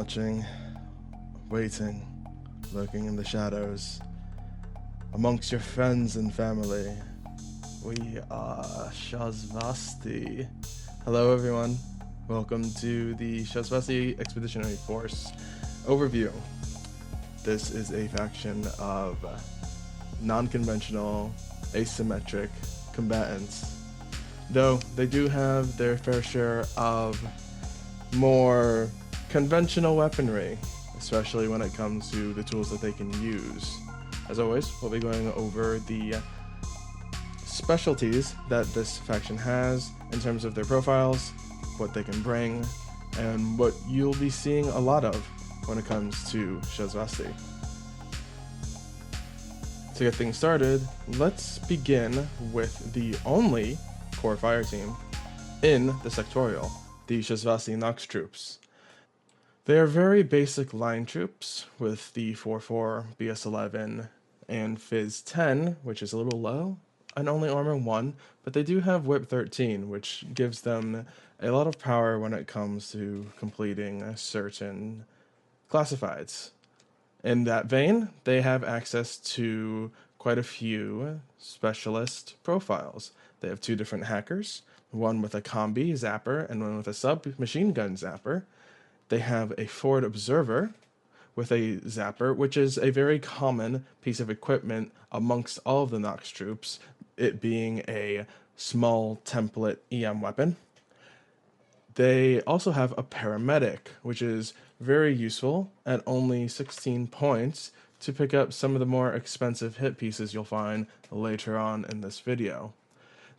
watching, waiting, lurking in the shadows, amongst your friends and family. We are Shasvastii. Hello everyone, welcome to the Shasvastii Expeditionary Force overview. This is a faction of non-conventional, asymmetric combatants, though they do have their fair share of more conventional weaponry, especially when it comes to the tools that they can use. As always, we'll be going over the specialties that this faction has in terms of their profiles, what they can bring, and what you'll be seeing a lot of when it comes to Shasvastii. To get things started, let's begin with the only core fire team in the sectorial, the Shasvastii Nox troops. They are very basic line troops with the 4-4, BS11, and Phys 10, which is a little low, and only armor 1, but they do have Whip 13, which gives them a lot of power when it comes to completing certain classifieds. In that vein, they have access to quite a few specialist profiles. They have 2 different hackers, one with a combi zapper and one with a sub-machine gun zapper. They have a forward observer with a zapper, which is a very common piece of equipment amongst all of the Nox troops, it being a small template EM weapon. They also have a paramedic, which is very useful at only 16 points to pick up some of the more expensive hit pieces you'll find later on in this video.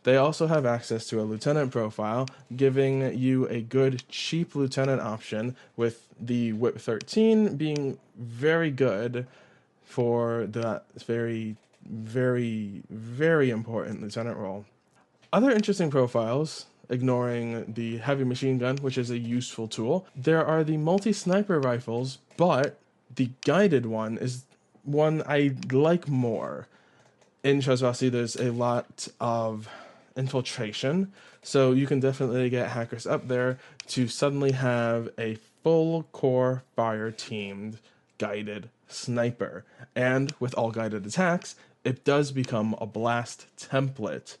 They also have access to a lieutenant profile, giving you a good cheap lieutenant option, with the Whip 13 being very good for that very, very, very important lieutenant role. Other interesting profiles, ignoring the heavy machine gun, which is a useful tool, there are the multi-sniper rifles, but the guided one is one I like more. In Shasvastii, there's a lot of infiltration, so you can definitely get hackers up there to suddenly have a full core fire teamed guided sniper. And with all guided attacks, it does become a blast template.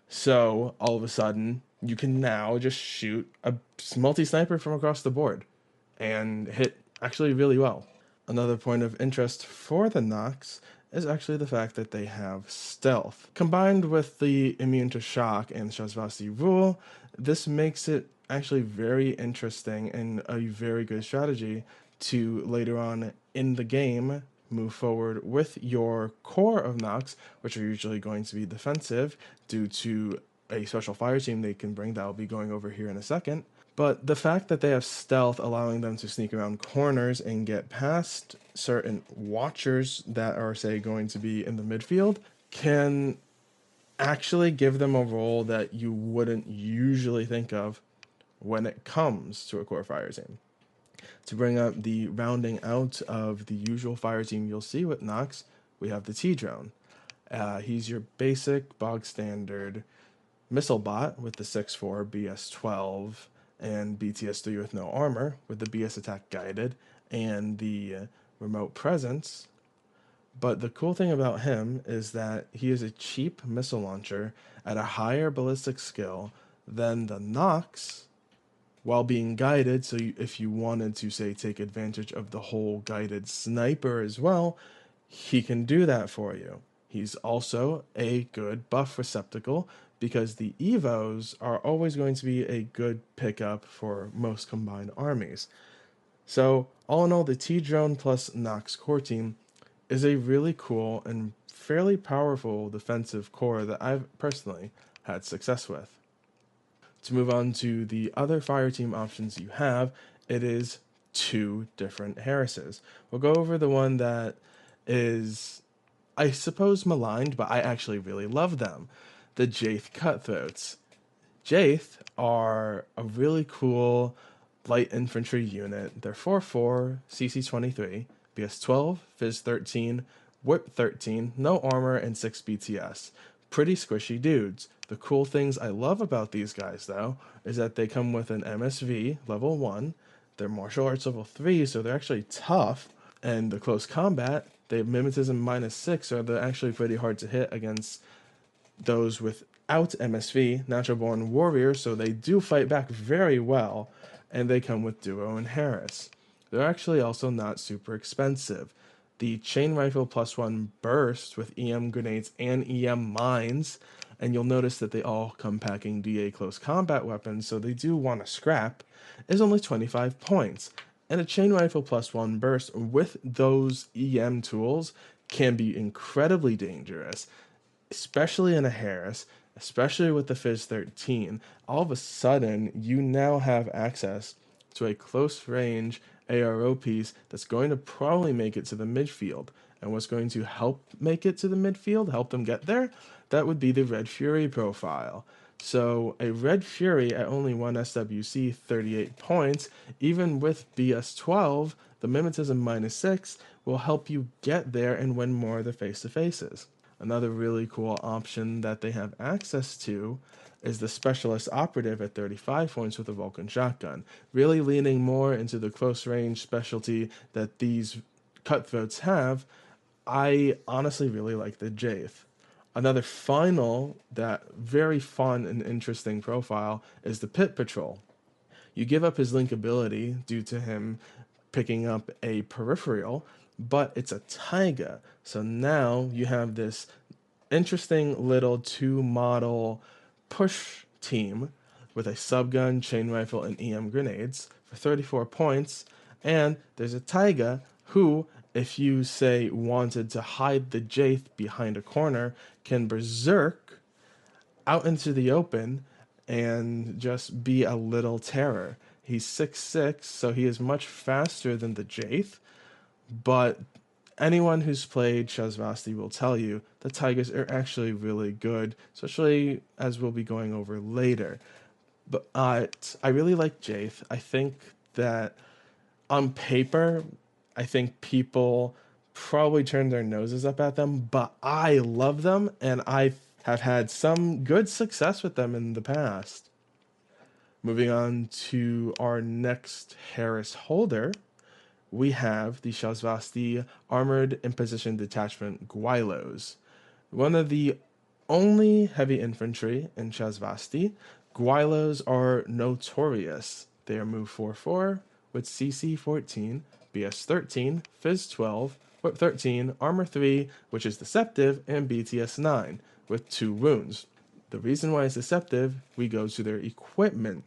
So all of a sudden, you can now just shoot a multi-sniper from across the board and hit actually really well. Another point of interest for the Nox is actually the fact that they have stealth. Combined with the immune to shock and Shasvastii rule, this makes it actually very interesting and a very good strategy to later on in the game move forward with your core of Nox, which are usually going to be defensive due to a special fire team they can bring that I'll be going over here in a second. But the fact that they have stealth, allowing them to sneak around corners and get past certain watchers that are, say, going to be in the midfield, can actually give them a role that you wouldn't usually think of when it comes to a core fire team. To bring up the rounding out of the usual fire team you'll see with Nox, we have the Tdrone. He's your basic, bog standard missile bot with the 6-4 BS12 and BTS3 with no armor, with the BS attack guided and the remote presence. But the cool thing about him is that he is a cheap missile launcher at a higher ballistic skill than the Nox, while being guided. So if you wanted to, say, take advantage of the whole guided sniper as well, he can do that for you. He's also a good buff receptacle, because the Evos are always going to be a good pickup for most combined armies. So all in all, the Tdrone plus Nox core team is a really cool and fairly powerful defensive core that I've personally had success with. To move on to the other fire team options you have, it is 2 different Harrises. We'll go over the one that is, I suppose, maligned, but I actually really love them. The Jaith Cutthroats. Jaith are a really cool light infantry unit. They're 4-4, CC23, BS12, Phys 13, Whip 13, no armor, and 6 BTS. Pretty squishy dudes. The cool things I love about these guys, though, is that they come with an MSV level 1, They're martial arts level 3, so they're actually tough. And the close combat, they have mimetism -6, so they're actually pretty hard to hit against those without MSV, natural born warriors, so they do fight back very well, and they come with Duo and Harris. They're actually also not super expensive. The chain rifle +1 burst with EM grenades and EM mines, and you'll notice that they all come packing DA close combat weapons, so they do want to scrap, is only 25 points. And a chain rifle +1 burst with those EM tools can be incredibly dangerous, especially in a Harris, especially with the Fizz 13. All of a sudden, you now have access to a close range ARO piece that's going to probably make it to the midfield. And what's going to help make it to the midfield, help them get there, that would be the Red Fury profile. So a Red Fury at only 1 SWC, 38 points, even with BS12, the mimetism -6, will help you get there and win more of the face-to-faces. Another really cool option that they have access to is the Specialist Operative at 35 points with a Vulcan shotgun, really leaning more into the close range specialty that these cutthroats have. I honestly really like the Jaith. Another final, that very fun and interesting profile is the Pit Patrol. You give up his link ability due to him picking up a peripheral, but it's a Taiga. So now you have this interesting little 2 model push team with a subgun, chain rifle, and EM grenades for 34 points. And there's a Taiga who, if you say wanted to hide the Jaith behind a corner, can berserk out into the open and just be a little terror. He's 6'6", so he is much faster than the Jaith, but anyone who's played Shasvastii will tell you the Tigers are actually really good, especially as we'll be going over later. But I really like Jaith. I think that on paper, I think people probably turn their noses up at them, but I love them, and I have had some good success with them in the past. Moving on to our next Harris holder, we have the Shasvastii Armored Imposition Detachment Gualos. One of the only heavy infantry in Shasvastii, Gualos are notorious. They are move 4/4 with CC 14, BS 13, Fizz 12, Whip 13, Armor 3, which is deceptive, and BTS 9 with 2 wounds. The reason why it's deceptive, we go to their equipment.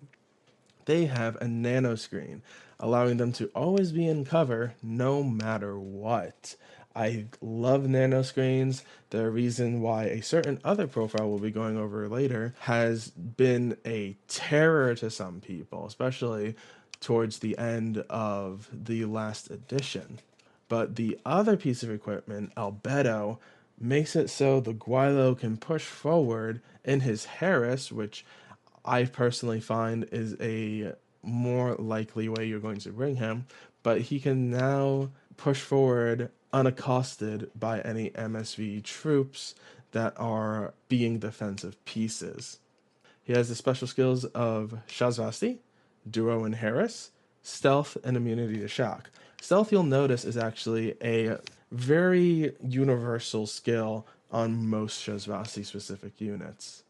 They have a nano screen, allowing them to always be in cover no matter what. I love nano screens. The reason why a certain other profile we'll be going over later has been a terror to some people, especially towards the end of the last edition. But the other piece of equipment, Albedo, makes it so the Gualo can push forward in his Harris, which I personally find is a more likely way you're going to bring him, but he can now push forward unaccosted by any MSV troops that are being defensive pieces. He has the special skills of Shasvastii, Duo and Harris, Stealth, and Immunity to Shock. Stealth, you'll notice, is actually a very universal skill on most Shasvastii specific units.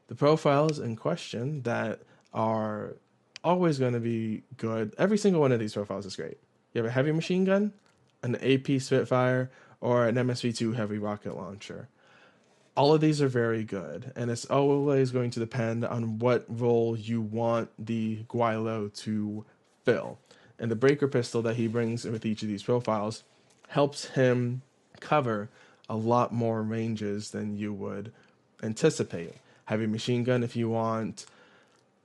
The profiles in question that are always going to be good, every single one of these profiles is great. You have a heavy machine gun, an AP Spitfire, or an MSV2 heavy rocket launcher. All of these are very good, and it's always going to depend on what role you want the Gualo to fill. And the breaker pistol that he brings with each of these profiles helps him cover a lot more ranges than you would anticipate. Heavy machine gun if you want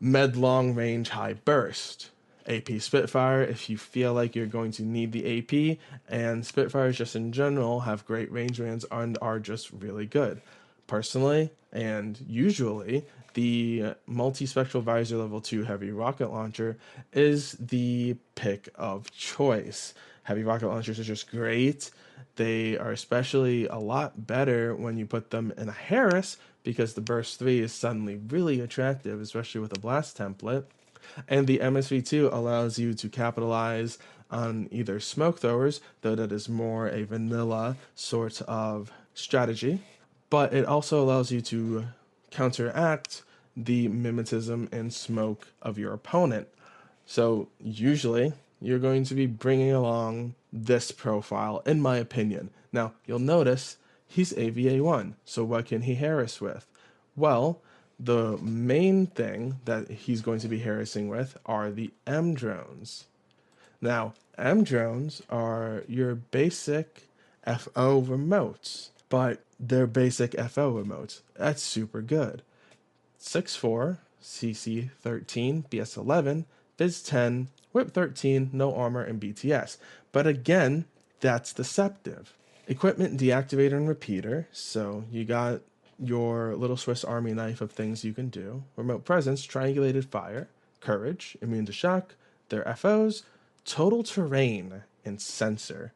med long range high burst. AP Spitfire if you feel like you're going to need the AP, and Spitfires just in general have great range bands and are just really good. Personally, and usually, the multi-spectral visor level 2 heavy rocket launcher is the pick of choice. Heavy rocket launchers are just great. They are especially a lot better when you put them in a Harris, because the burst 3 is suddenly really attractive, especially with a blast template. And the MSV2 allows you to capitalize on either smoke throwers, though that is more a vanilla sort of strategy, but it also allows you to counteract the mimetism and smoke of your opponent. So usually you're going to be bringing along this profile, in my opinion. Now, you'll notice he's AVA1, so what can he harass with? Well, the main thing that he's going to be harassing with are the M drones. Now, M drones are your basic FO remotes, but they're basic FO remotes. That's super good. 6'4", CC 13, BS 11, Biz 10, Whip 13, no armor, and BTS. But again, that's deceptive. Equipment deactivator and repeater, so you got your little Swiss Army knife of things you can do. Remote presence, triangulated fire, courage, immune to shock, their FOs, total terrain, and sensor.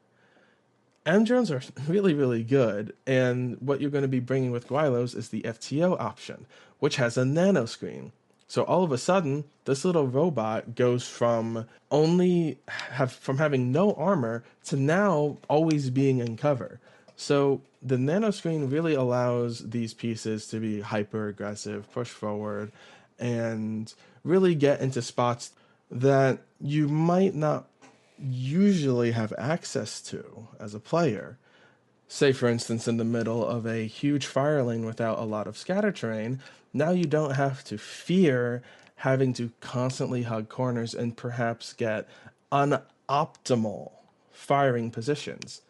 M drones are really, really good, and what you're going to be bringing with Gualos is the FTO option, which has a nano screen. So all of a sudden, this little robot goes from having no armor to now always being in cover. So the nano screen really allows these pieces to be hyper aggressive, push forward, and really get into spots that you might not usually have access to as a player. Say, for instance, in the middle of a huge fire lane without a lot of scatter terrain, now you don't have to fear having to constantly hug corners and perhaps get unoptimal firing positions.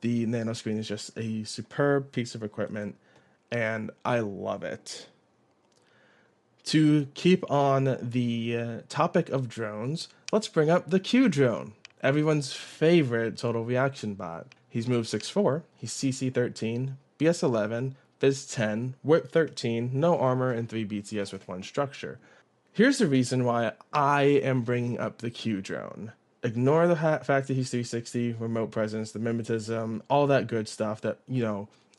The nano screen is just a superb piece of equipment, and I love it. To keep on the topic of drones, let's bring up the Q drone, everyone's favorite total reaction bot. He's move 6'4", he's CC 13, BS 11, Biz 10, Whip 13, no armor, and 3 BTS with 1 structure. Here's the reason why I am bringing up the Q drone. Ignore the fact that he's 360, remote presence, the mimetism, all that good stuff that,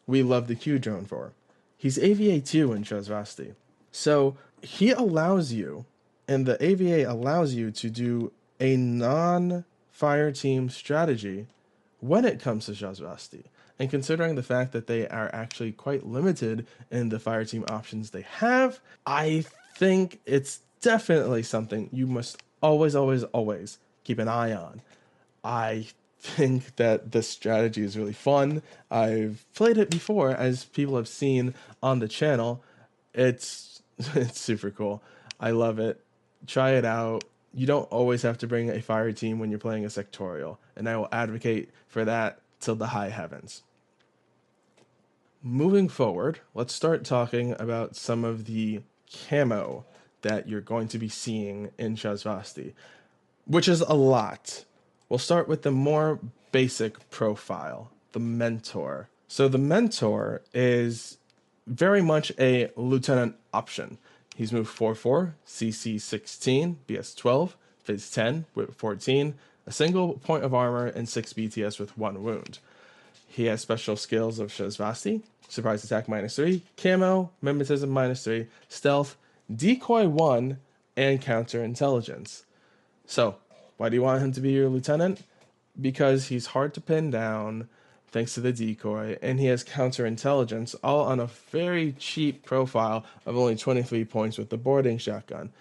we love the Q drone for. He's AVA2 in Shasvastii. So he allows you, and the AVA allows you to do a non-fire team strategy when it comes to Shasvastii. And considering the fact that they are actually quite limited in the fire team options they have, I think it's definitely something you must always, always, always keep an eye on. I think that this strategy is really fun. I've played it before, as people have seen on the channel. It's super cool. I love it. Try it out. You don't always have to bring a fire team when you're playing a sectorial, and I will advocate for that till the high heavens. Moving forward, let's start talking about some of the camo that you're going to be seeing in Shasvastii, which is a lot. We'll start with the more basic profile, the Mentor. So the Mentor is very much a lieutenant option. He's moved 4'4", CC 16, BS 12, Phys 10, Whip 14, a single point of armor, and 6 BTS with 1 wound. He has special skills of Shasvastii, surprise attack -3, camo, mimetism -3, stealth, decoy 1, and counterintelligence. So, why do you want him to be your lieutenant? Because he's hard to pin down, thanks to the decoy, and he has counterintelligence, all on a very cheap profile of only 23 points with the boarding shotgun.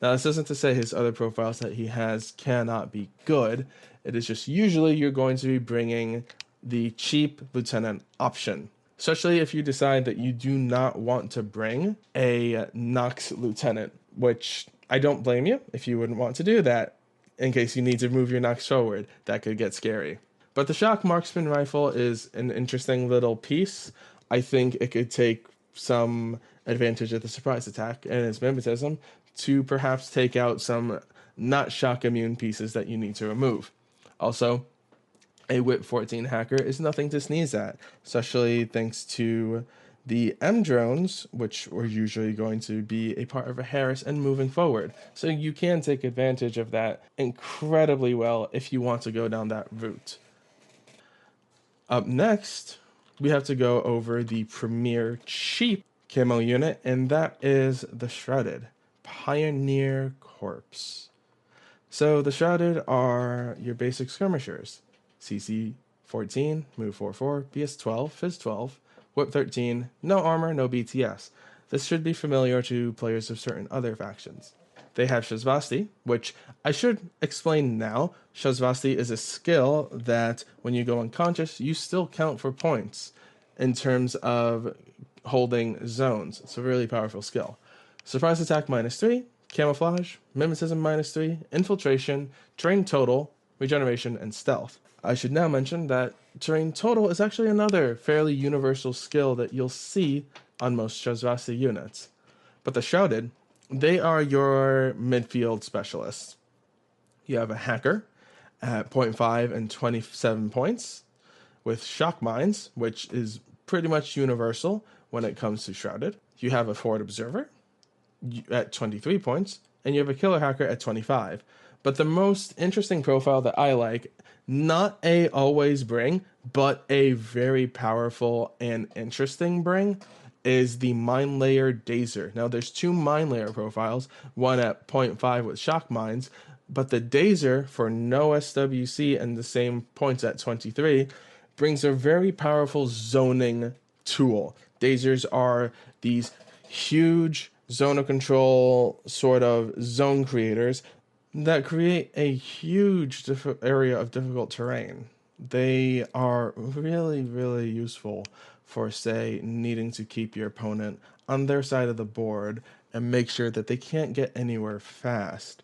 Now, this isn't to say his other profiles that he has cannot be good. It is just usually you're going to be bringing the cheap lieutenant option, especially if you decide that you do not want to bring a Nox lieutenant, which I don't blame you if you wouldn't want to do that in case you need to move your Nox forward. That could get scary. But the shock marksman rifle is an interesting little piece. I think it could take some advantage of the surprise attack and its mimetism to perhaps take out some not shock immune pieces that you need to remove. Also, a Whip 14 hacker is nothing to sneeze at, especially thanks to the M drones, which were usually going to be a part of a Harris and moving forward. So you can take advantage of that incredibly well if you want to go down that route. Up next, we have to go over the premier cheap camo unit, and that is the Shredded. Pioneer Corps. So the Shrouded are your basic skirmishers. CC 14, move 4/4, BS 12, Fizz 12, Whip 13, no armor, no BTS. This should be familiar to players of certain other factions. They have Shasvastii, which I should explain now. Shasvastii is a skill that when you go unconscious, you still count for points in terms of holding zones. It's a really powerful skill. Surprise attack -3, camouflage, mimetism -3, infiltration, terrain total, regeneration, and stealth. I should now mention that terrain total is actually another fairly universal skill that you'll see on most Shasvastii units. But the Shrouded, they are your midfield specialists. You have a hacker at 0.5 and 27 points with shock mines, which is pretty much universal when it comes to Shrouded. You have a forward observer at 23 points, and you have a killer hacker at 25. But the most interesting profile that I like, not a always bring, but a very powerful and interesting bring, is the Mine Layer Dazer. Now, there's two Mine Layer profiles, one at 0.5 with shock mines, but the Dazer for no SWC and the same points at 23 brings a very powerful zoning tool. Dazers are these huge zone of control sort of zone creators that create a huge area of difficult terrain. They are really, really useful for, say, needing to keep your opponent on their side of the board and make sure that they can't get anywhere fast.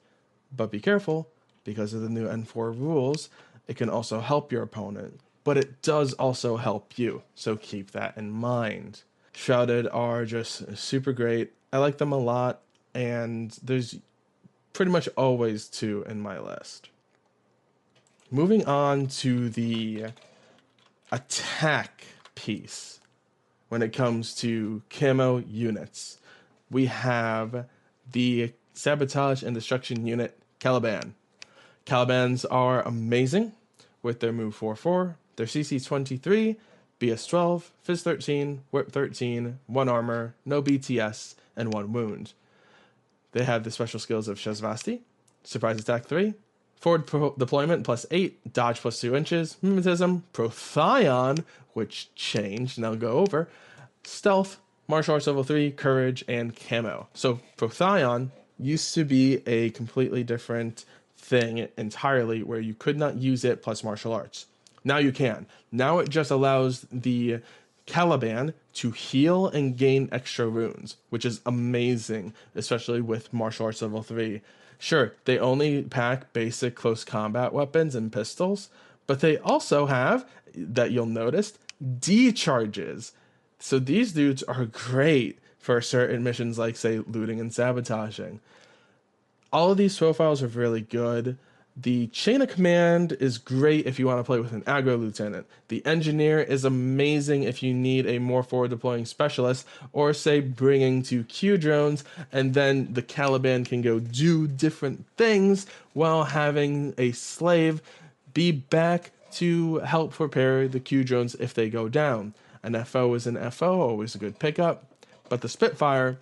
But be careful, because of the new N4 rules, it can also help your opponent, but it does also help you, so keep that in mind. Shrouded are just super great. I like them a lot, and there's pretty much always two in my list. Moving on to the attack piece when it comes to camo units, we have the Sabotage and Destruction unit Caliban. Calibans are amazing with their move 4/4, their CC 23, BS 12, Fizz 13, Whip 13, 1 armor, no BTS, and 1 wound. They have the special skills of Shasvastii, Surprise Attack 3, Forward Deployment +8, Dodge +2 inches, Mimetism, Prothion, which changed, and I'll go over, Stealth, Martial Arts Level 3, Courage, and Camo. So Prothion used to be a completely different thing entirely where you could not use it plus martial arts. Now you can. Now it just allows the Caliban to heal and gain extra runes, which is amazing, especially with martial arts level 3. Sure, they only pack basic close combat weapons and pistols, but they also have, that you'll notice, D-charges. So these dudes are great for certain missions like, say, looting and sabotaging. All of these profiles are really good. The chain of command is great if you want to play with an aggro lieutenant. The engineer is amazing if you need a more forward deploying specialist, or say bringing 2 Q drones, and then the Caliban can go do different things while having a slave be back to help prepare the Q drones if they go down. An FO is an FO, always a good pickup, but the Spitfire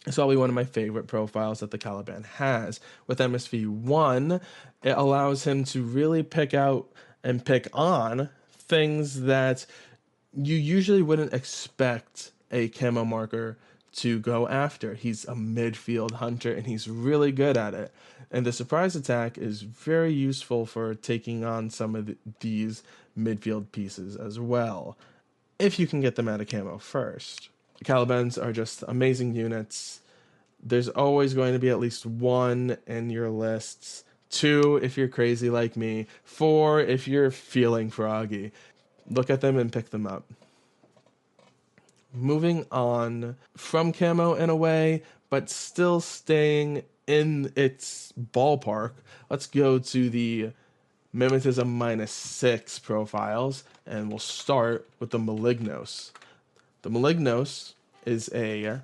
is probably one of my favorite profiles that the Caliban has. With MSV1, it allows him to really pick out and pick on things that you usually wouldn't expect a camo marker to go after. He's a midfield hunter, and he's really good at it. And the surprise attack is very useful for taking on some of these midfield pieces as well, if you can get them out of camo first. Calibans are just amazing units. There's always going to be at least 1 in your lists, 2 if you're crazy like me, 4 if you're feeling froggy. Look at them and pick them up. Moving on from camo in a way, but still staying in its ballpark, let's go to the Mimetism -6 profiles, and we'll start with the Malignos. The Malignos is a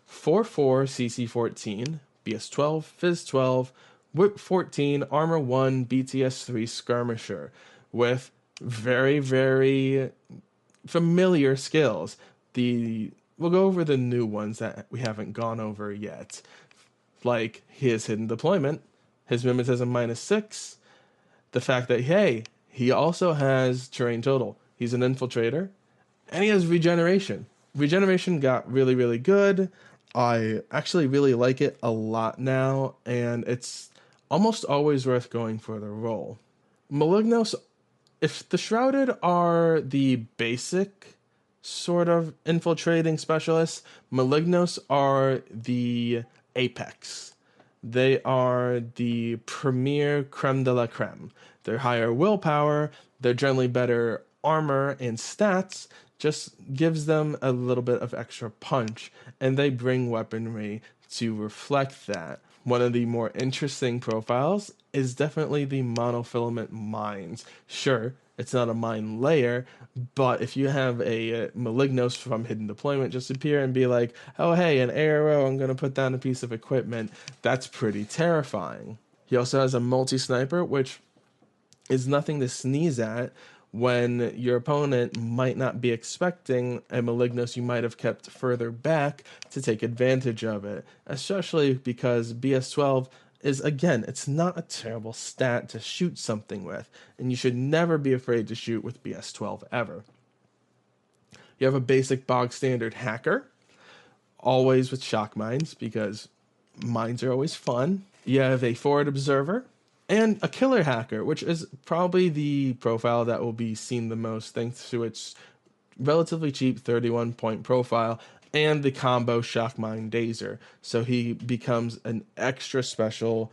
4/4 CC 14, BS 12, Fizz 12, Whip 14, Armor 1, BTS 3 Skirmisher with very, very familiar skills. We'll go over the new ones that we haven't gone over yet. like his hidden deployment, his mimetism -6, the fact that, hey, he also has terrain total. He's an infiltrator, and he has regeneration. Regeneration got really, really good. I actually really like it a lot now, and it's almost always worth going for the role. Malignos, if the Shrouded are the basic sort of infiltrating specialists, Malignos are the apex. They are the premier creme de la creme. They're higher willpower, they're generally better armor and stats, just gives them a little bit of extra punch, and they bring weaponry to reflect that. One of the more interesting profiles is definitely the monofilament mines. Sure, it's not a mine layer, but if you have a Malignos from Hidden Deployment just appear and be like, oh hey, an arrow, I'm going to put down a piece of equipment, that's pretty terrifying. He also has a multi-sniper, which is nothing to sneeze at when your opponent might not be expecting a Malignos you might have kept further back to take advantage of it, especially because BS-12 is, again, it's not a terrible stat to shoot something with, and you should never be afraid to shoot with BS-12 ever. You have a basic bog standard hacker, always with shock mines, because mines are always fun. You have a forward observer, and a killer hacker, which is probably the profile that will be seen the most thanks to its relatively cheap 31-point profile and the combo shock mine dazer. So he becomes an extra special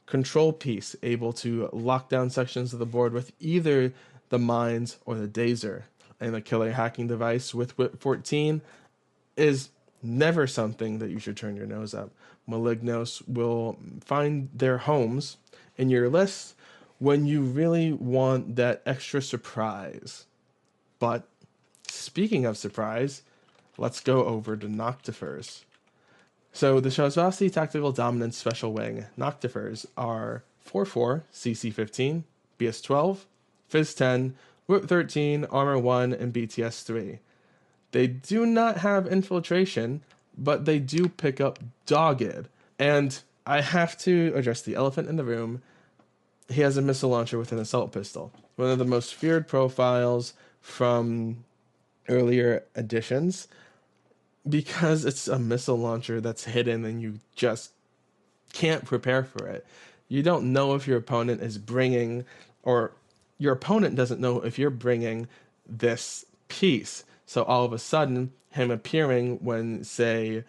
control piece, able to lock down sections of the board with either the mines or the dazer. And the killer hacking device with Whip 14 is never something that you should turn your nose up. Malignos will find their homes in your list when you really want that extra surprise. But speaking of surprise, let's go over to Noctifers. So the Shasvastii Tactical Dominance Special Wing Noctifers are 4/4, CC 15, BS 12, Phys 10, Whip 13, Armor 1, and BTS 3. They do not have infiltration, but they do pick up Dogged. And I have to address the elephant in the room. He has a missile launcher with an assault pistol. One of the most feared profiles from earlier editions, because it's a missile launcher that's hidden and you just can't prepare for it. You don't know if your opponent is bringing, or your opponent doesn't know if you're bringing this piece. So all of a sudden, him appearing when, say,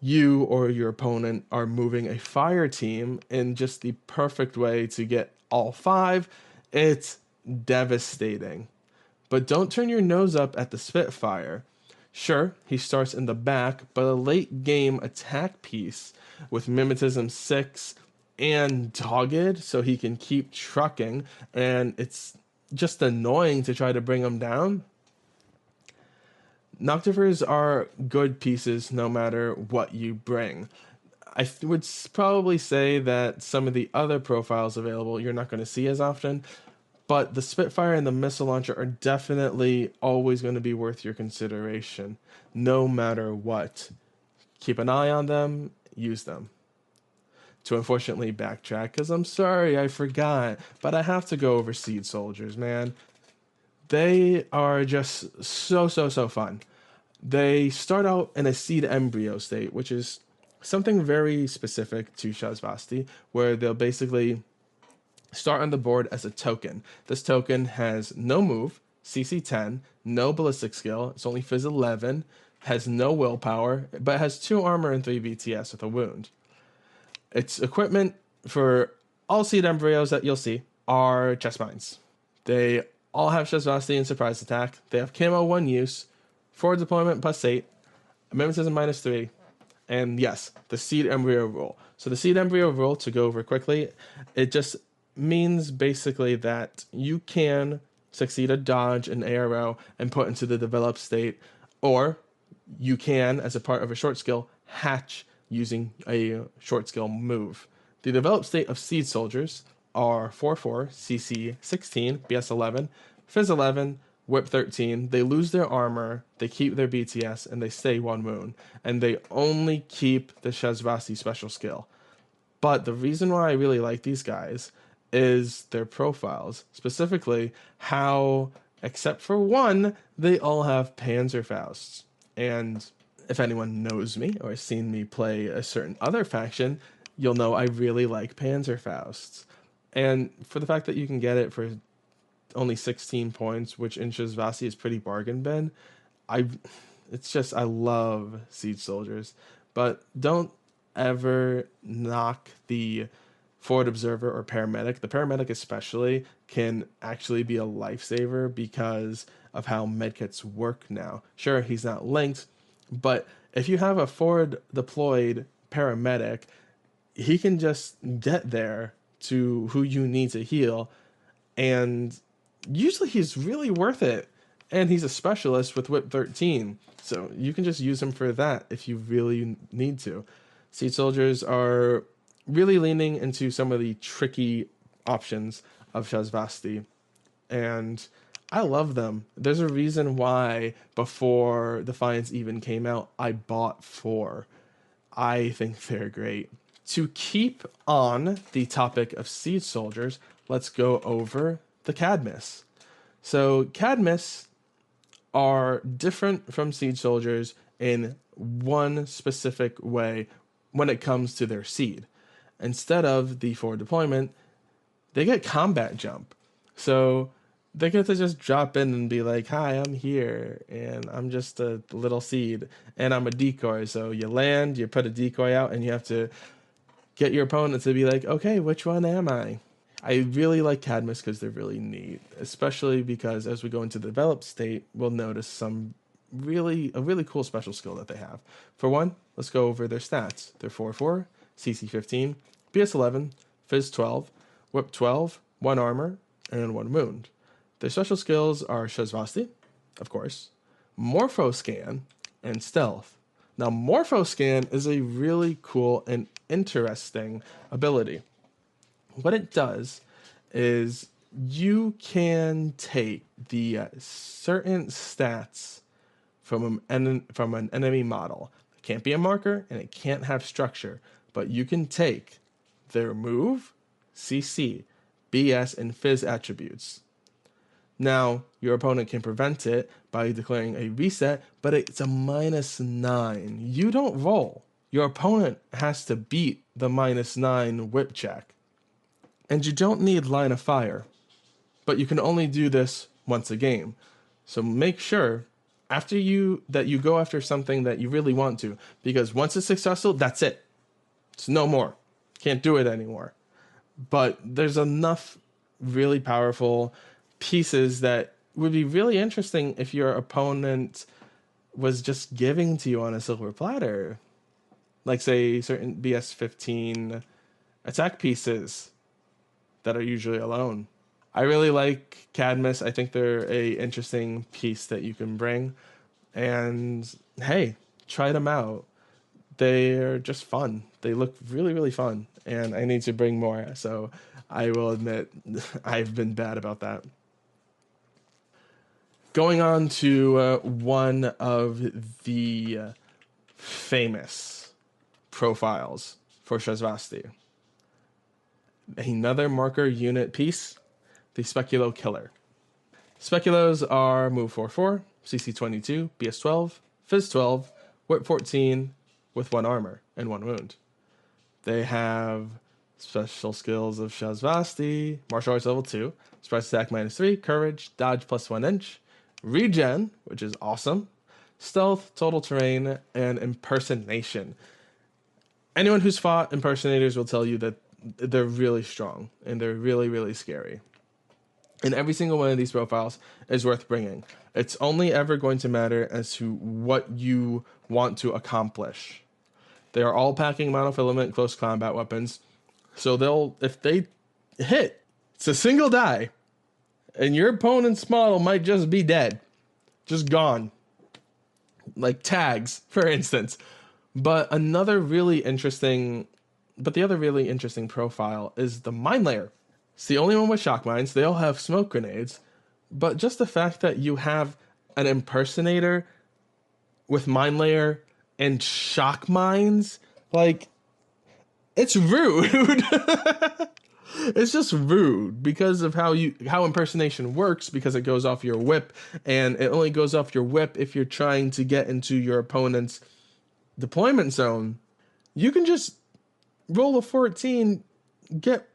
you or your opponent are moving a fire team in just the perfect way to get all 5, it's devastating. But don't turn your nose up at the Spitfire. Sure, he starts in the back, but a late game attack piece with Mimetism 6 and Dogged, so he can keep trucking, and it's just annoying to try to bring him down. Noctifers are good pieces no matter what you bring. I would probably say that some of the other profiles available you're not going to see as often, but the Spitfire and the missile launcher are definitely always going to be worth your consideration, no matter what. Keep an eye on them, use them. To unfortunately backtrack, because I'm sorry, I forgot, but I have to go over Seed Soldiers, man. They are just so fun. They start out in a seed embryo state, which is something very specific to Shasvastii, where they'll basically start on the board as a token. This token has no move, CC 10, no ballistic skill, it's only Phys 11, has no willpower, but has 2 armor and 3 BTS with a wound. Its equipment for all seed embryos that you'll see are chest mines. They all have Shasvastii and surprise attack. They have camo 1 use, forward deployment +8, mimetism -3, and yes, the seed embryo rule. So the seed embryo rule, to go over quickly, it just means basically that you can succeed a dodge, an arrow, and put into the developed state, or you can, as a part of a short skill, hatch using a short skill move. The developed state of Seed Soldiers are 4/4, CC 16, BS 11, Phys 11, whip 13, they lose their armor, they keep their BTS, and they stay 1 wound. And they only keep the Shasvastii special skill. But the reason why I really like these guys is their profiles. Specifically, how, except for one, they all have Panzerfausts. And if anyone knows me or has seen me play a certain other faction, you'll know I really like Panzerfausts. And for the fact that you can get it for only 16 points, which in Shasvastii is pretty bargain bin, I love siege soldiers. But don't ever knock the forward observer or paramedic. The paramedic especially can actually be a lifesaver because of how medkits work now. Sure, he's not linked, but if you have a forward deployed paramedic, he can just get there to who you need to heal, and usually he's really worth it. And he's a specialist with whip 13, so you can just use him for that if you really need to. Siege soldiers are really leaning into some of the tricky options of Shasvastii, and I love them. There's a reason why before Defiance even came out, I bought 4. I think they're great. To keep on the topic of siege soldiers, let's go over the Cadmus. So Cadmus are different from siege soldiers in one specific way when it comes to their seed. Instead of the forward deployment, they get combat jump. So they get to just drop in and be like, hi, I'm here, and I'm just a little seed, and I'm a decoy. So you land, you put a decoy out, and you have to get your opponent to be like, okay, which one am I? I really like Cadmus because they're really neat, especially because as we go into the developed state, we'll notice a really cool special skill that they have. For one, let's go over their stats. They're 4/4, CC 15, BS 11, Fizz 12, Whip 12, 1 armor, and 1 wound. Their special skills are Shasvastii, of course, Morphoscan, and Stealth. Now, Morphoscan is a really cool and interesting ability. What it does is you can take the certain stats from an enemy model. It can't be a marker and it can't have structure, but you can take their move, CC, BS, and Fizz attributes. Now, your opponent can prevent it by declaring a reset, but it's a -9. You don't roll. Your opponent has to beat the -9 whip check. And you don't need line of fire, but you can only do this once a game. So make sure after you go after something that you really want to, because once it's successful, that's it. It's no more. Can't do it anymore. But there's enough really powerful pieces that would be really interesting if your opponent was just giving to you on a silver platter. Like, say, certain BS 15 attack pieces that are usually alone. I really like Cadmus. I think they're a interesting piece that you can bring. And hey, try them out. They're just fun. They look really, really fun. And I need to bring more. So I will admit I've been bad about that. Going on to one of the famous profiles for Shasvastii. Another marker unit piece, the Speculo Killer. Speculos are move 4/4, CC 22, BS 12, Fizz 12, Whip 14 with 1 armor and 1 wound. They have special skills of Shasvastii, martial arts level 2, surprise attack -3, courage, dodge +1 inch, regen, which is awesome, stealth, total terrain, and impersonation. Anyone who's fought impersonators will tell you that they're really strong and they're really, really scary. And every single one of these profiles is worth bringing. It's only ever going to matter as to what you want to accomplish. They are all packing monofilament close combat weapons. So if they hit, it's a single die. And your opponent's model might just be dead. Just gone. Like tags, for instance. But the other really interesting profile is the mine layer. It's the only one with shock mines. They all have smoke grenades, But just the fact that you have an impersonator with Mind Layer and shock mines, like, it's rude. It's just rude because of how impersonation works, because it goes off your whip, and it only goes off your whip if you're trying to get into your opponent's deployment zone. You can just roll a 14, get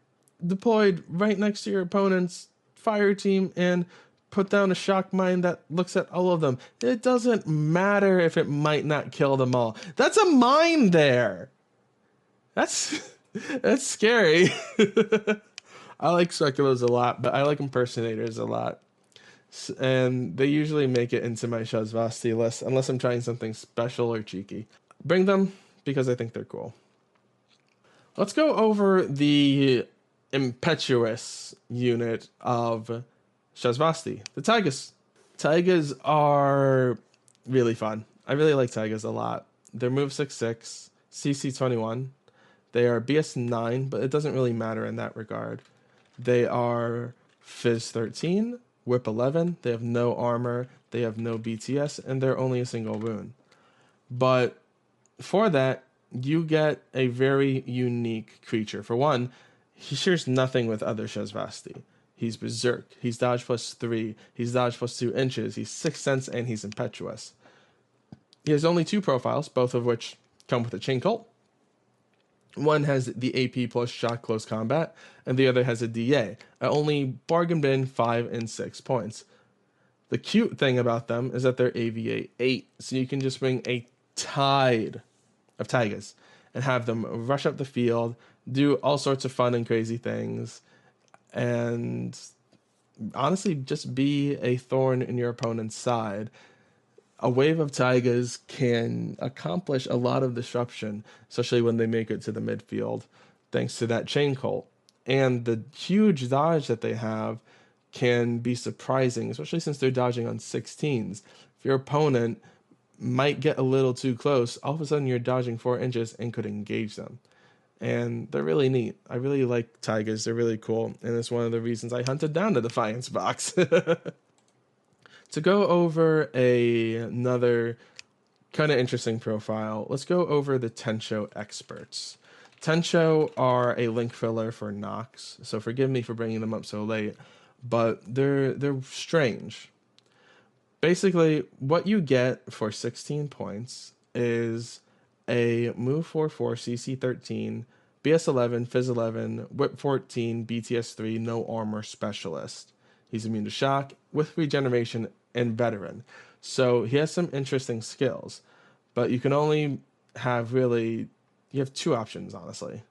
deployed right next to your opponent's fire team, and put down a shock mine that looks at all of them. It doesn't matter if it might not kill them all. That's a mine there. That's that's scary. I like Speculos a lot, but I like impersonators a lot. And they usually make it into my Shasvastii list, unless I'm trying something special or cheeky. Bring them because I think they're cool. Let's go over the impetuous unit of Shasvastii, the Tigers. Tigers are really fun. I really like Tigers a lot. They're move 6/6, CC 21. They are BS 9, but it doesn't really matter in that regard. They are Fizz 13, Whip 11. They have no armor, they have no BTS, and they're only a single wound. But for that, you get a very unique creature. For one, he shares nothing with other Shasvastii. He's Berserk, he's dodge +3, he's dodge +2 inches, he's 6th sense, and he's impetuous. He has only 2 profiles, both of which come with a chain cult. One has the AP plus shock close combat, and the other has a DA at only bargain bin 5 and 6 points. The cute thing about them is that they're AVA 8, so you can just bring a tide of Tigers and have them rush up the field, do all sorts of fun and crazy things, and honestly just be a thorn in your opponent's side. A wave of Tigers can accomplish a lot of disruption, especially when they make it to the midfield, thanks to that chain cult. And the huge dodge that they have can be surprising, especially since they're dodging on 16s. If your opponent might get a little too close, all of a sudden you're dodging 4 inches and could engage them. And they're really neat. I really like Tigers. They're really cool. And it's one of the reasons I hunted down the Defiance box. To go over another kind of interesting profile, let's go over the Tencho experts. Tencho are a link filler for Nox, so forgive me for bringing them up so late, but they're strange. Basically, what you get for 16 points is a move 4/4, CC 13, BS 11, Fizz 11, Whip 14, BTS 3, no armor specialist. He's immune to shock with regeneration and veteran. So he has some interesting skills, but you can only have you have 2 options, honestly.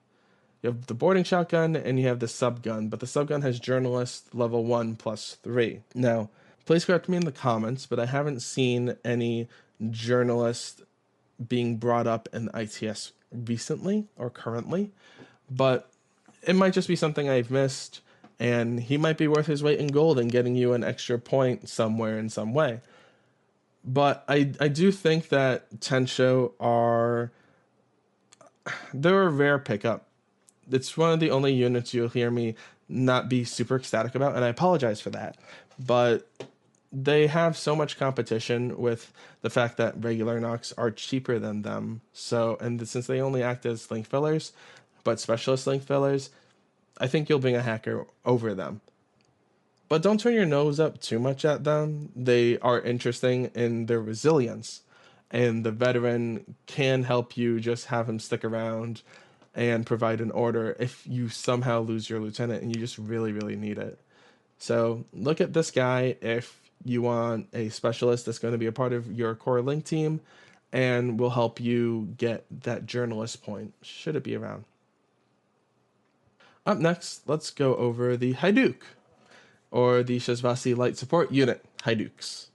You have the boarding shotgun and you have the subgun, but the subgun has journalist level 1 +3. Now, please correct me in the comments, but I haven't seen any journalist being brought up in ITS recently or currently, but it might just be something I've missed. And he might be worth his weight in gold and getting you an extra point somewhere in some way. But I do think that Tencho they're a rare pickup. It's one of the only units you'll hear me not be super ecstatic about, and I apologize for that. But they have so much competition with the fact that regular Nox are cheaper than them. So, and since they only act as link fillers, but specialist link fillers, I think you'll bring a hacker over them. But don't turn your nose up too much at them. They are interesting in their resilience. And the veteran can help you just have him stick around and provide an order if you somehow lose your lieutenant and you just really, really need it. So look at this guy if you want a specialist that's going to be a part of your core link team and will help you get that journalist point, should it be around. Up next, let's go over the Haiduk, or the Shasvastii Light Support Unit Haiduks.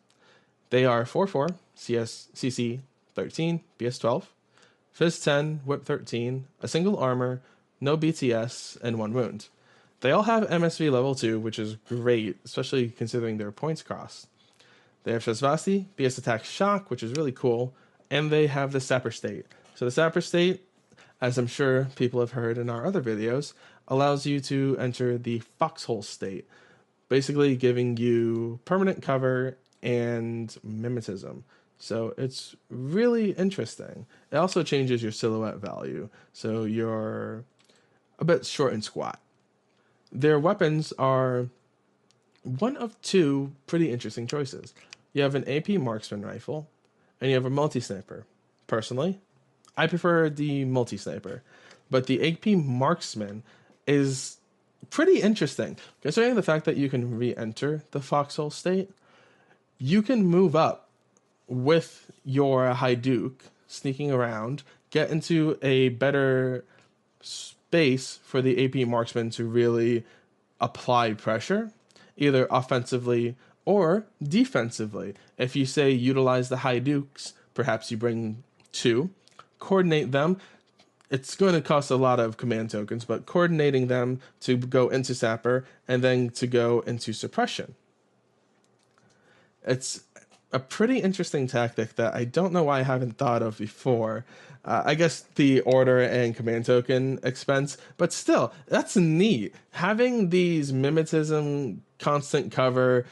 They are 4/4, CC 13, BS 12, Fizz 10, Whip 13, a single armor, no BTS, and 1 wound. They all have MSV level 2, which is great, especially considering their points cross. They have Shasvastii, BS Attack Shock, which is really cool, and they have the Sapper State. So the Sapper State, as I'm sure people have heard in our other videos, allows you to enter the foxhole state. basically giving you permanent cover and mimetism. So it's really interesting. It also changes your silhouette value, so you're a bit short and squat. Their weapons are one of two pretty interesting choices. You have an AP marksman rifle, and you have a multi-sniper. Personally, I prefer the multi-sniper, but the AP marksman is pretty interesting. Considering the fact that you can re-enter the foxhole state, you can move up with your Haiduk, sneaking around, get into a better space for the AP marksman to really apply pressure, either offensively or defensively. If you say utilize the Haiduks, perhaps you bring two, coordinate them. It's going to cost a lot of command tokens, but coordinating them to go into Sapper and then to go into Suppression. It's a pretty interesting tactic that I don't know why I haven't thought of before. I guess the order and command token expense, but still, that's neat. Having these mimetism, constant cover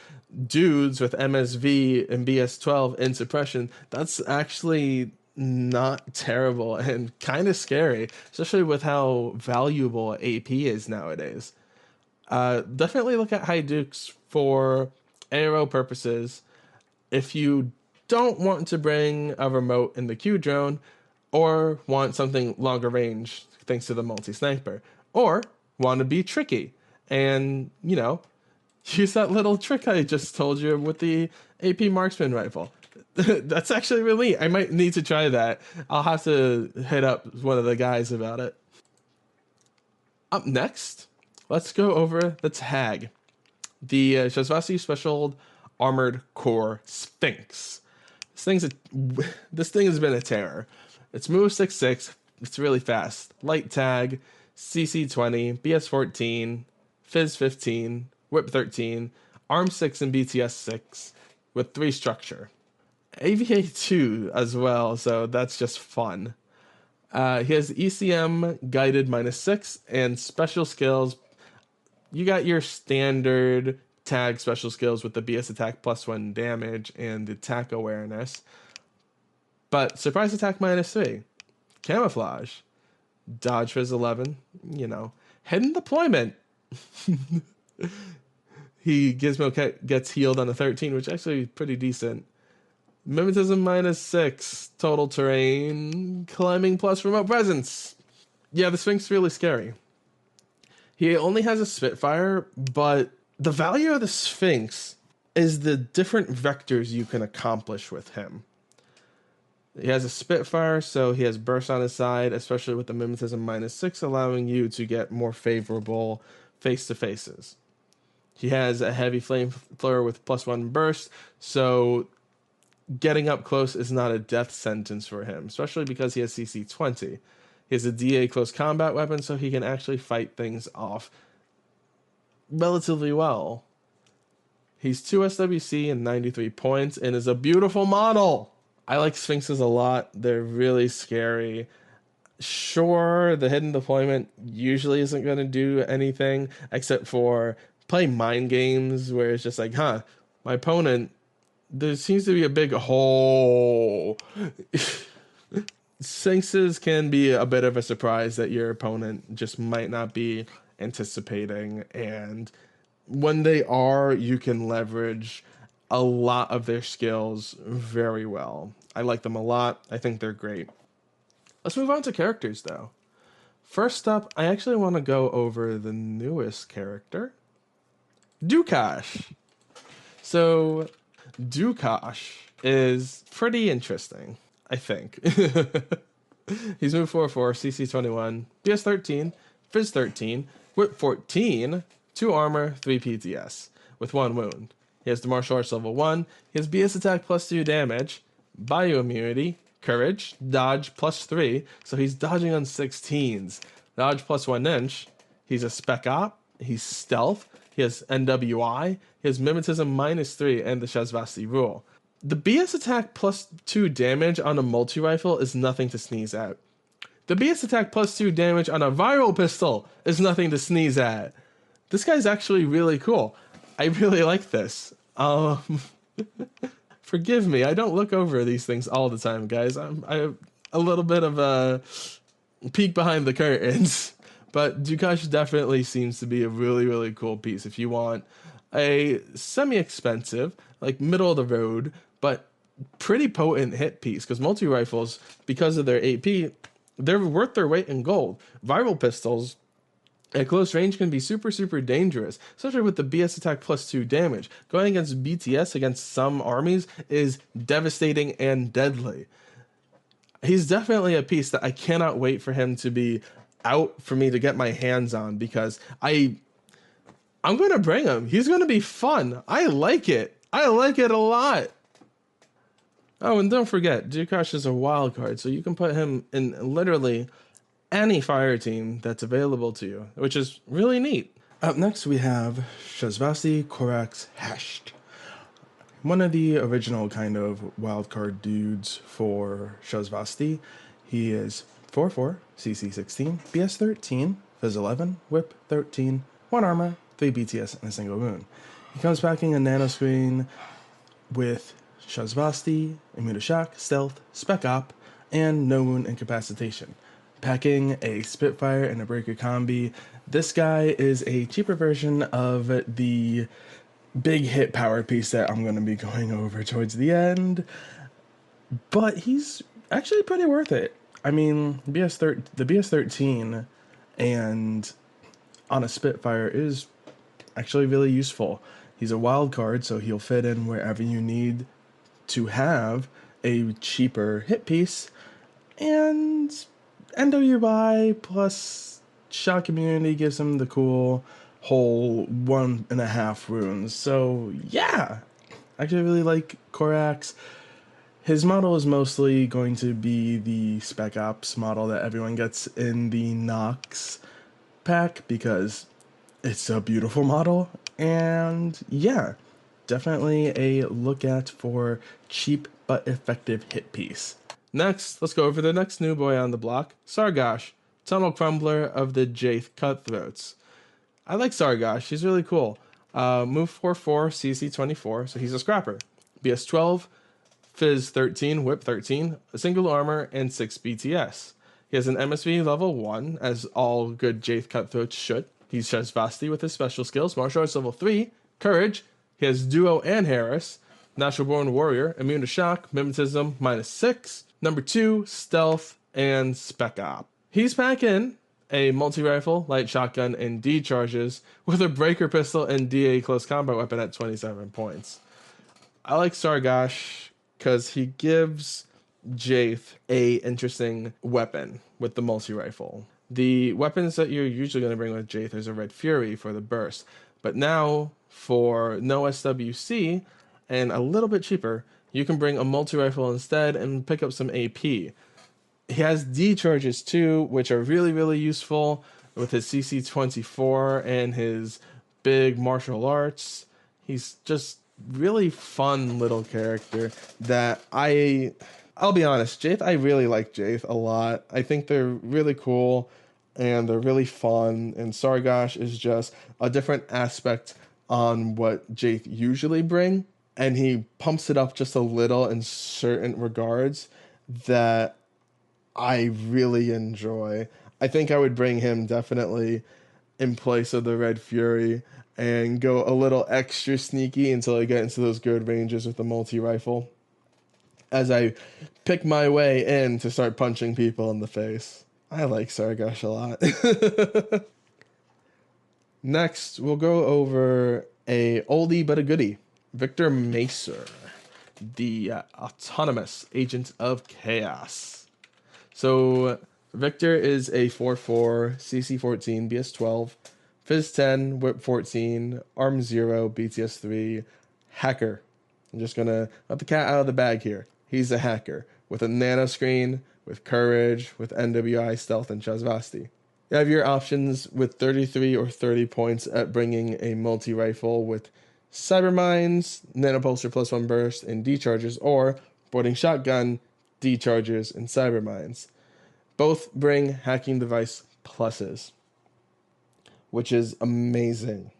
dudes with MSV and BS12 in suppression, that's actually not terrible and kind of scary, especially with how valuable AP is nowadays. Definitely look at Haiduks for aero purposes. If you don't want to bring a remote in the Tdrone, or want something longer range thanks to the multi-sniper, or want to be tricky and, use that little trick I just told you with the AP marksman rifle. That's actually really neat. I might need to try that. I'll have to hit up one of the guys about it. Up next, let's go over the tag. The Shasvastii Special Armored Core Sphinx. This thing has been a terror. It's move 6/6. It's really fast. Light tag, CC 20, BS 14, Fizz 15, Whip 13, Arm 6 and BTS 6 with 3 structure. AVA 2 as well, so that's just fun. He has ECM guided -6 and special skills. You got your standard tag special skills with the BS attack +1 damage and attack awareness. But surprise attack -3, camouflage, dodge fizz 11, hidden deployment. He Gizmo gets healed on a 13, which is actually pretty decent. Mimetism -6, total terrain, climbing plus remote presence. Yeah, the Sphinx is really scary. He only has a Spitfire, but the value of the Sphinx is the different vectors you can accomplish with him. He has a Spitfire, so he has burst on his side, especially with the mimetism -6, allowing you to get more favorable face-to-faces. He has a heavy flamethrower with +1 burst, so getting up close is not a death sentence for him, especially because he has CC 20. He has a DA close combat weapon, so he can actually fight things off relatively well. He's 2 SWC and 93 points and is a beautiful model. I like Sphinxes a lot. They're really scary. Sure, the hidden deployment usually isn't going to do anything except for play mind games where it's just like, my opponent, there seems to be a big hole. Sphinxes can be a bit of a surprise that your opponent just might not be anticipating, and when they are, you can leverage a lot of their skills very well. I like them a lot. I think they're great. Let's move on to characters, though. First up, I actually want to go over the newest character, Dukash. So, Dukash is pretty interesting, I think. He's move 4/4, CC 21, BS 13, Fizz 13, Whip 14, 2 armor, 3 PTS, with 1 wound. He has the martial arts level 1. He has BS attack +2 damage, bioimmunity, courage, dodge +3. So he's dodging on 16s. Dodge +1 inch. He's a spec op. He's stealth. He has NWI. He has mimetism -3 and the Shasvastii rule. The BS attack +2 damage on a multi-rifle is nothing to sneeze at. The BS attack +2 damage on a viral pistol is nothing to sneeze at. This guy's actually really cool. I really like this. Forgive me, I don't look over these things all the time, guys. I a little bit of a peek behind the curtains. But Dukash definitely seems to be a really, really cool piece. If you want a semi-expensive, like middle of the road, but pretty potent hit piece, because multi-rifles, because of their AP, they're worth their weight in gold. Viral pistols at close range can be super, super dangerous, especially with the BS attack +2 damage. Going against BTS against some armies is devastating and deadly. He's definitely a piece that I cannot wait for him to be out for me to get my hands on, because I'm going to bring him. He's going to be fun. I like it. I like it a lot. Oh, and don't forget, Dukash is a wild card, so you can put him in literally any fire team that's available to you, which is really neat. Up next, we have Shasvastii Corax Hashed. One of the original kind of wildcard dudes for Shasvastii. He is 4/4, CC 16, BS 13, Phys 11, Whip 13, 1 armor, 3 BTS, and a single wound. He comes packing a nanoscreen with Shasvastii, immune to shock, stealth, spec op, and no wound incapacitation. Packing a Spitfire and a Breaker combi. This guy is a cheaper version of the big hit power piece that I'm going to be going over towards the end, but he's actually pretty worth it. I mean, the BS13 and on a Spitfire is actually really useful. He's a wild card, so he'll fit in wherever you need to have a cheaper hit piece, and NWI plus shock immunity gives him the cool whole 1.5 runes. So yeah, I actually really like Corax. His model is mostly going to be the Spec Ops model that everyone gets in the Nox pack, because it's a beautiful model. And yeah, definitely a look at for cheap but effective hit piece. Next, let's go over the next new boy on the block, Sargash, Tunnel Crumbler of the Jaith Cutthroats. I like Sargash. He's really cool. Move 4/4, CC 24, so he's a scrapper. BS 12, Phys 13, Whip 13, a single armor, and 6 BTS. He has an MSV level 1, as all good Jaith Cutthroats should. He's Shasvastii with his special skills, Martial Arts level 3, Courage. He has Duo and Harris. Natural Born Warrior, immune to shock, mimetism -6. Number 2, Stealth, and Spec Op. He's packing a multi-rifle, light shotgun, and D charges with a breaker pistol and DA close combat weapon at 27 points. I like Sargash because he gives Jaith a interesting weapon with the multi-rifle. The weapons that you're usually going to bring with Jaith is a Red Fury for the burst, but now for no SWC and a little bit cheaper, you can bring a multi-rifle instead and pick up some AP. He has D charges too, which are really, really useful with his CC 24 and his big martial arts. He's just really fun little character that I'll be honest, Jaith, I really like Jaith a lot. I think they're really cool and they're really fun, and Sargash is just a different aspect on what Jaith usually bring, and he pumps it up just a little in certain regards that I really enjoy. I think I would bring him definitely in place of the Red Fury and go a little extra sneaky until I get into those good ranges with the multi-rifle, as I pick my way in to start punching people in the face. I like Sargash a lot. Next, we'll go over a oldie but a goodie. Victor Macer, the autonomous agent of chaos. So Victor is a 4/4, CC 14, BS 12, Phys 10, Whip 14, Arm 0, BTS 3, hacker. I'm just gonna let the cat out of the bag here. He's a hacker with a nano screen, with courage, with NWI, stealth, and Shasvastii. You have your options with 33 or 30 points at bringing a multi-rifle with Cyber Mines, Nanopulsar +1 burst, and D charges, or boarding shotgun, D charges, and Cyber Mines. Both bring hacking device pluses, which is amazing.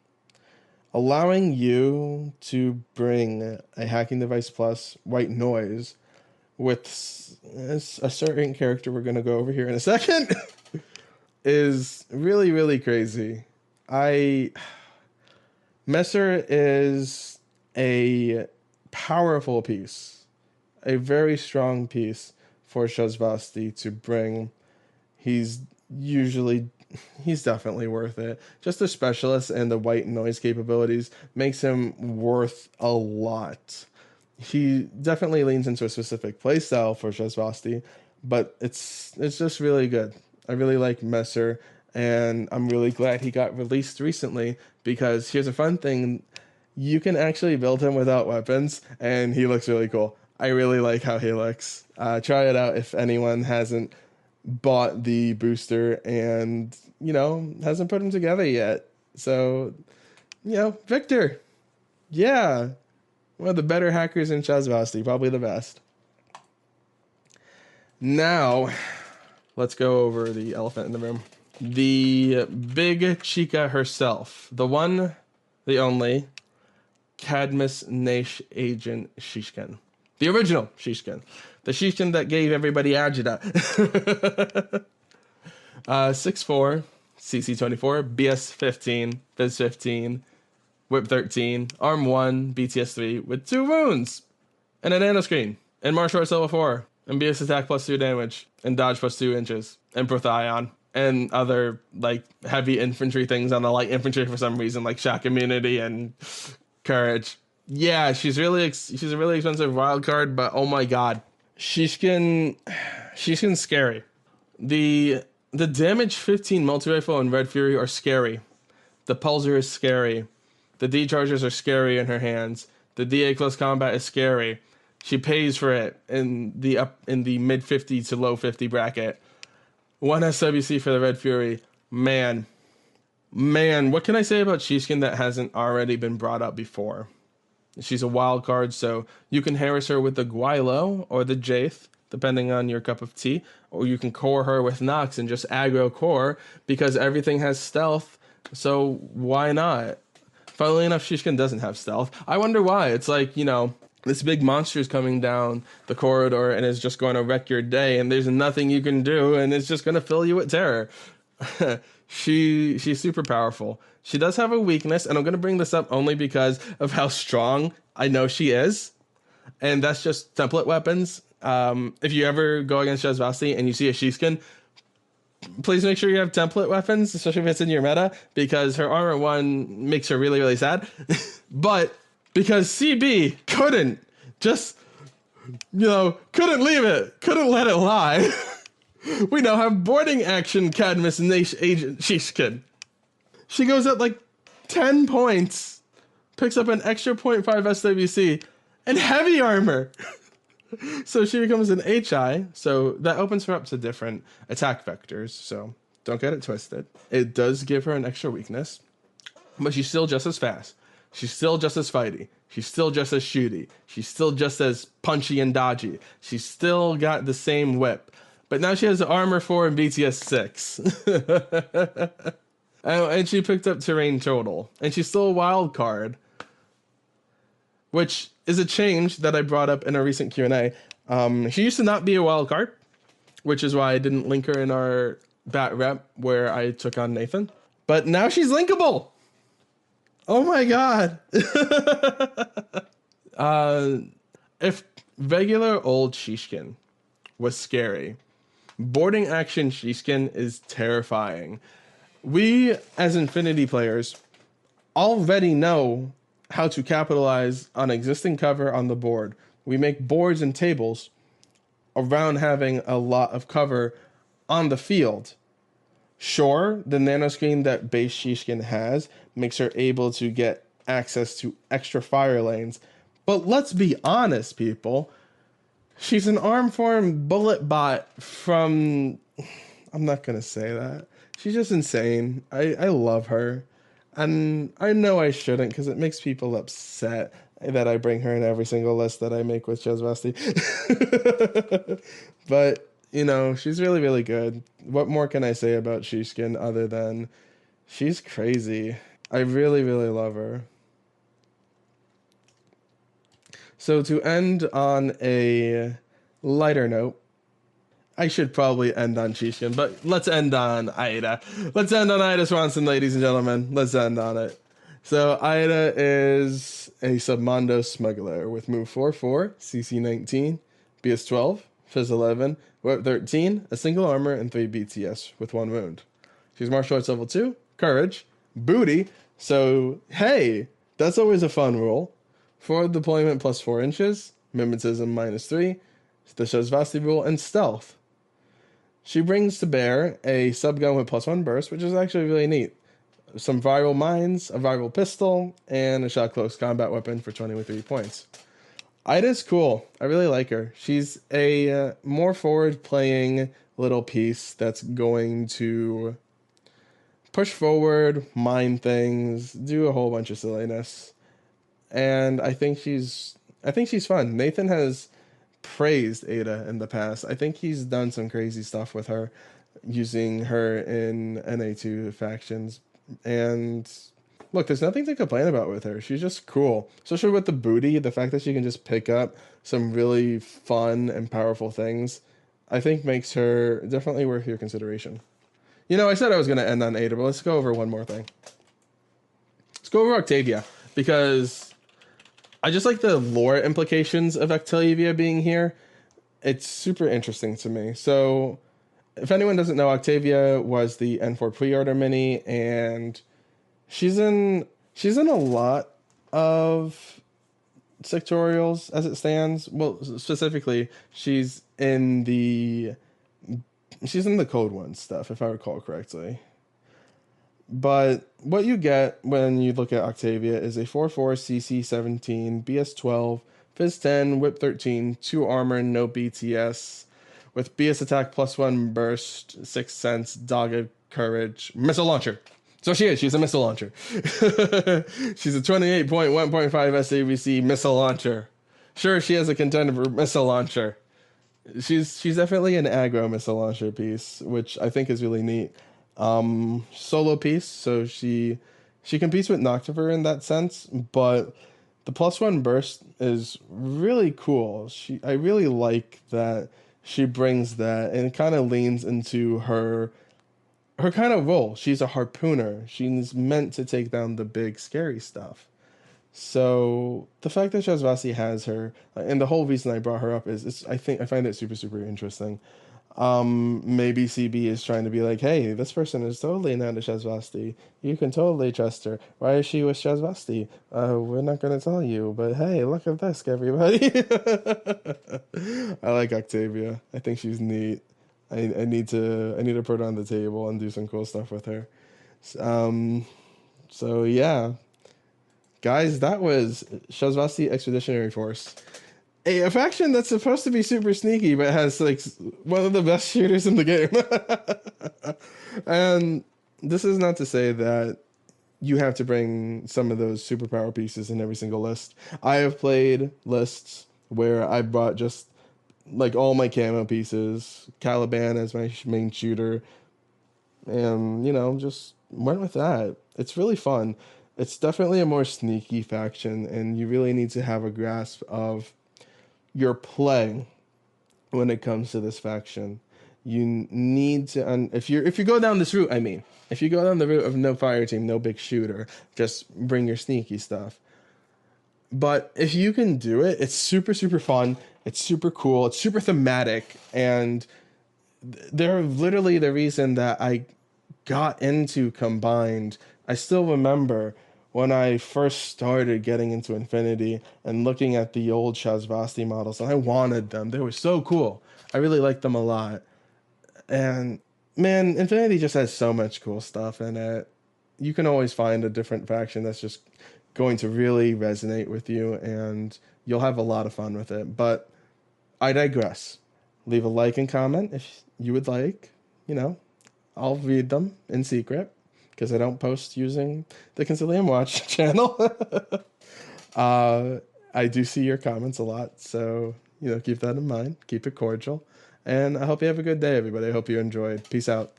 allowing you to bring a hacking device plus white noise with a certain character we're going to go over here in a second is really, really crazy. Messer is a powerful piece, a very strong piece for Shasvastii to bring. He's definitely worth it. Just the specialist and the white noise capabilities makes him worth a lot. He definitely leans into a specific playstyle for Shasvastii, but it's just really good. I really like Messer, and I'm really glad he got released recently, because here's a fun thing. You can actually build him without weapons, and he looks really cool. I really like how he looks. Try it out if anyone hasn't bought the booster and, hasn't put them together yet. So, Victor. Yeah. One of the better hackers in Shasvastii, probably the best. Now, let's go over the elephant in the room. The big chica herself. The one, the only, Cadmus Nash Agent Shishkin. The original Shishkin. The Shishkin that gave everybody agita. 6'4", CC 24, BS 15, Fizz 15, Whip 13, Arm 1, BTS 3 with 2 wounds, and a nano screen, and martial arts level 4, and BS attack plus 2 damage, and dodge plus 2 inches, and Prothion, and other heavy infantry things on the light infantry for some reason, like shock immunity and courage. Yeah, she's a really expensive wild card, but oh my god, Shishkin's scary. The damage 15 multi-rifle and Red Fury are scary. The Pulsar is scary. The D-Chargers are scary in her hands. The DA close combat is scary. She pays for it in the mid 50 to low 50 bracket. 1 SWC for the Red Fury. Man, what can I say about Shishkin that hasn't already been brought up before? She's a wild card, so you can harass her with the Gualo or the Jaith, depending on your cup of tea, or you can core her with Nox and just aggro core, because everything has stealth, so why not? Funnily enough, Shishkin doesn't have stealth. I wonder why. It's like, this big monster is coming down the corridor and is just going to wreck your day, and there's nothing you can do, and it's just going to fill you with terror. She's super powerful. She does have a weakness, and I'm going to bring this up only because of how strong I know she is, and that's just template weapons. If you ever go against Shasvastii and you see a Shishkin, please make sure you have template weapons, especially if it's in your meta, because her armor 1 makes her really, really sad. But because CB couldn't leave it, couldn't let it lie, we now have boarding action Cadmus Nash Agent Shishkin. She goes up 10 points, picks up an extra 0.5 SWC, and heavy armor. So she becomes an HI, so that opens her up to different attack vectors, so don't get it twisted. It does give her an extra weakness, but she's still just as fast. She's still just as fighty. She's still just as shooty. She's still just as punchy and dodgy. She's still got the same whip. But now she has armor 4 and BTS 6. And she picked up terrain total. And she's still a wild card, which is a change that I brought up in a recent Q&A. She used to not be a wild card, which is why I didn't link her in our bat rep where I took on Nathan. But now she's linkable. Oh my god. If regular old Shishkin was scary, boarding action Shishkin is terrifying. We, as Infinity players, already know how to capitalize on existing cover on the board. We make boards and tables around having a lot of cover on the field. Sure, the nanoscreen that base Shishkin has makes her able to get access to extra fire lanes. But let's be honest, people. She's an arm form bullet bot from... I'm not going to say that. She's just insane. I love her. And I know I shouldn't, because it makes people upset that I bring her in every single list that I make with Shasvastii. But, she's really, really good. What more can I say about Shishkin other than she's crazy? I really, really love her. So to end on a lighter note, I should probably end on Shishkin, but let's end on Aida. Let's end on Aida Swanson, ladies and gentlemen. Let's end on it. So Aida is a Submondo smuggler with move 4/4, CC 19, BS 12, Fizz 11, Whip 13, a single armor, and 3 BTS with 1 wound. She's martial arts level 2, courage, booty. So hey, that's always a fun rule. Forward deployment plus 4 inches, mimetism minus 3, the Shasvastii rule, and stealth. She brings to bear a subgun with plus 1 burst, which is actually really neat. Some viral mines, a viral pistol, and a shot close combat weapon for 23 points. Ida's cool. I really like her. She's a more forward playing little piece that's going to push forward, mine things, do a whole bunch of silliness. And I think she's fun. Nathan has praised Ada in the past. I think he's done some crazy stuff with her, using her in NA2 factions. And look, there's nothing to complain about with her. She's just cool. Especially with the booty, the fact that she can just pick up some really fun and powerful things, I think makes her definitely worth your consideration. You know, I said I was going to end on Ada, but let's go over one more thing. Let's go over Octavia, because I just like the lore implications of Octavia being here. It's super interesting to me. So, if anyone doesn't know, Octavia was the N4 pre-order mini, and she's in a lot of sectorials as it stands. Well, specifically, she's in the Code One stuff, if I recall correctly. But what you get when you look at Octavia is a 4/4 CC 17, BS 12, Fizz 10, Whip 13, 2 armor, no BTS, with BS attack plus 1 burst, 6 sense, dogged courage, missile launcher. So she's a missile launcher. She's a 28.1.5 SAVC missile launcher. Sure, she has a contender for missile launcher. She's definitely an aggro missile launcher piece, which I think is really neat. Solo piece, so she competes with Noctiver in that sense, but the plus 1 burst is really cool. I really like that she brings that, and it kind of leans into her kind of role. She's a harpooner. She's meant to take down the big scary stuff. So the fact that Shasvastii has her, and the whole reason I brought her up is I find it super, super interesting. Maybe CB is trying to be like, hey, this person is totally not a Shasvastii. You can totally trust her. Why is she with Shasvastii? We're not going to tell you, but hey, look at this, everybody. I like Octavia. I think she's neat. I need to put her on the table and do some cool stuff with her. So yeah. Guys, that was Shasvastii Expeditionary Force. A faction that's supposed to be super sneaky, but has like one of the best shooters in the game. And this is not to say that you have to bring some of those superpower pieces in every single list. I have played lists where I brought just like all my camo pieces, Caliban as my main shooter, and just went with that. It's really fun. It's definitely a more sneaky faction, and you really need to have a grasp of your play when it comes to this faction. You need to, if you go down this route, if you go down the route of no fire team, no big shooter, just bring your sneaky stuff. But if you can do it, it's super, super fun. It's super cool. It's super thematic. And they're literally the reason that I got into Combined. I still remember when I first started getting into Infinity and looking at the old Shasvastii models, and I wanted them. They were so cool. I really liked them a lot. And man, Infinity just has so much cool stuff in it. You can always find a different faction that's just going to really resonate with you, and you'll have a lot of fun with it. But I digress. Leave a like and comment if you would like. I'll read them in secret, because I don't post using the Concilium Watch channel. I do see your comments a lot, so keep that in mind. Keep it cordial, and I hope you have a good day, everybody. I hope you enjoyed. Peace out.